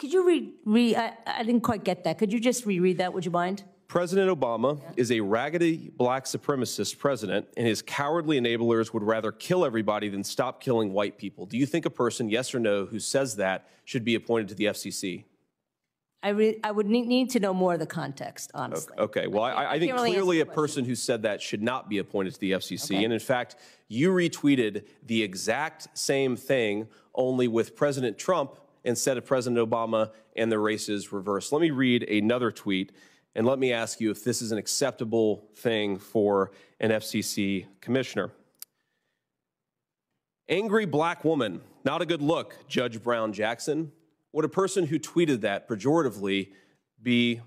Could you read I didn't quite get that. Could you just reread that, would you mind? President Obama is a raggedy black supremacist president, and his cowardly enablers would rather kill everybody than stop killing white people. Do you think a person, yes or no, who says that should be appointed to the FCC? I would need to know more of the context, honestly. Okay. Well, I think really clearly a person who said that should not be appointed to the FCC. Okay. And in fact, you retweeted the exact same thing, only with President Trump instead of President Obama, and the races reversed. Let me read another tweet, and let me ask you if this is an acceptable thing for an FCC commissioner. Angry black woman, not a good look, Judge Brown Jackson. Would a person who tweeted that pejoratively be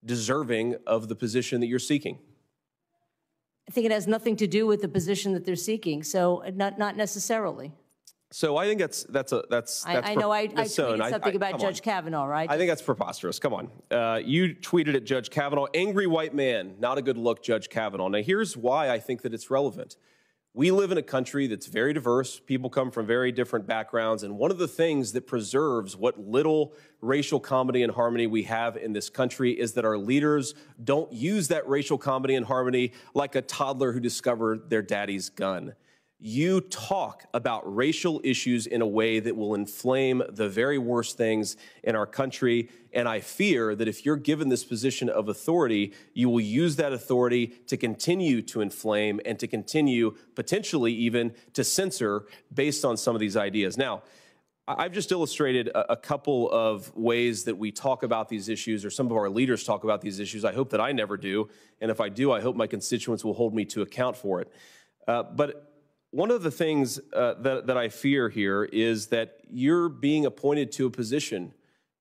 deserving of the position that you're seeking? I think it has nothing to do with the position that they're seeking, so not necessarily. So I think that's I know I tweeted something about Judge Kavanaugh, right? I think that's preposterous. Come on. You tweeted at Judge Kavanaugh, angry white man, not a good look, Judge Kavanaugh. Now, here's why I think that it's relevant. We live in a country that's very diverse. People come from very different backgrounds. And one of the things that preserves what little racial comedy and harmony we have in this country is that our leaders don't use that racial comedy and harmony like a toddler who discovered their daddy's gun. You talk about racial issues in a way that will inflame the very worst things in our country. And I fear that if you're given this position of authority, you will use that authority to continue to inflame and to continue potentially even to censor based on some of these ideas. Now, I've just illustrated a couple of ways that we talk about these issues, or some of our leaders talk about these issues. I hope that I never do. And if I do, I hope my constituents will hold me to account for it. But one of the things that I fear here is that you're being appointed to a position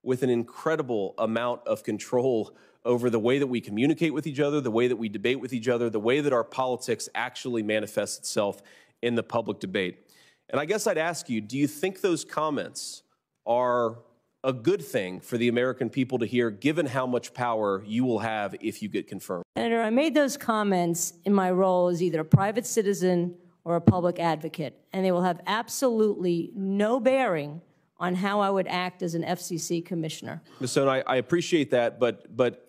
with an incredible amount of control over the way that we communicate with each other, the way that we debate with each other, the way that our politics actually manifests itself in the public debate. And I guess I'd ask you, do you think those comments are a good thing for the American people to hear, given how much power you will have if you get confirmed? Senator, I made those comments in my role as either a private citizen or a public advocate, and they will have absolutely no bearing on how I would act as an FCC commissioner. Ms. Sohn, I appreciate that, but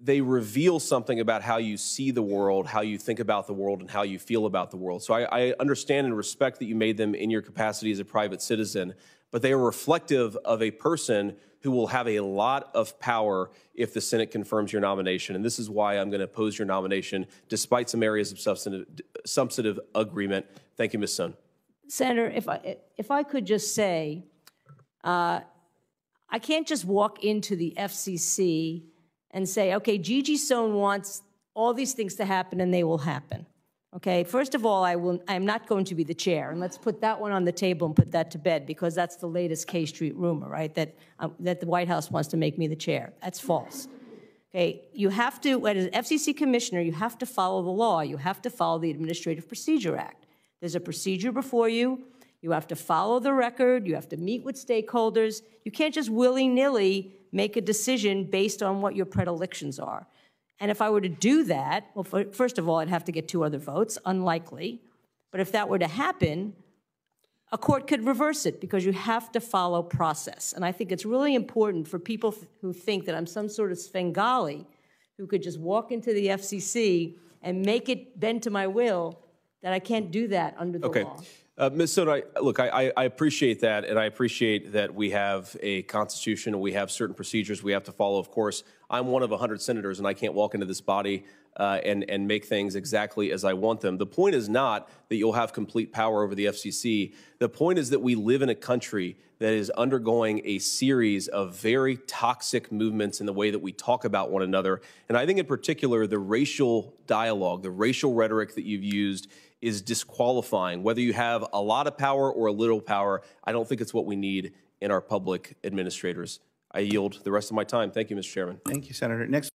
they reveal something about how you see the world, how you think about the world, and how you feel about the world. So I understand and respect that you made them in your capacity as a private citizen, but they are reflective of a person who will have a lot of power if the Senate confirms your nomination. And this is why I'm going to oppose your nomination, despite some areas of substantive agreement. Thank you, Ms. Sohn. Senator, if I could just say, I can't just walk into the FCC and say, okay, Gigi Sohn wants all these things to happen, and they will happen. Okay, first of all, I'm not going to be the chair, and let's put that one on the table and put that to bed, because that's the latest K Street rumor, right? That the White House wants to make me the chair. That's false. Okay, you have to, as an FCC commissioner, you have to follow the law. You have to follow the Administrative Procedure Act. There's a procedure before you. You have to follow the record. You have to meet with stakeholders. You can't just willy-nilly make a decision based on what your predilections are. And if I were to do that, well, first of all, I'd have to get 2 other votes, unlikely. But if that were to happen, a court could reverse it, because you have to follow process. And I think it's really important for people who think that I'm some sort of Svengali who could just walk into the FCC and make it bend to my will, that I can't do that under the law. Ms. Sohn, look, I appreciate that, and I appreciate that we have a Constitution and we have certain procedures we have to follow, of course. I'm one of 100 senators, and I can't walk into this body and make things exactly as I want them. The point is not that you'll have complete power over the FCC. The point is that we live in a country that is undergoing a series of very toxic movements in the way that we talk about one another. And I think in particular, the racial dialogue, the racial rhetoric that you've used is disqualifying. Whether you have a lot of power or a little power, I don't think it's what we need in our public administrators. I yield the rest of my time. Thank you, Mr. Chairman. Thank you, Senator. Next.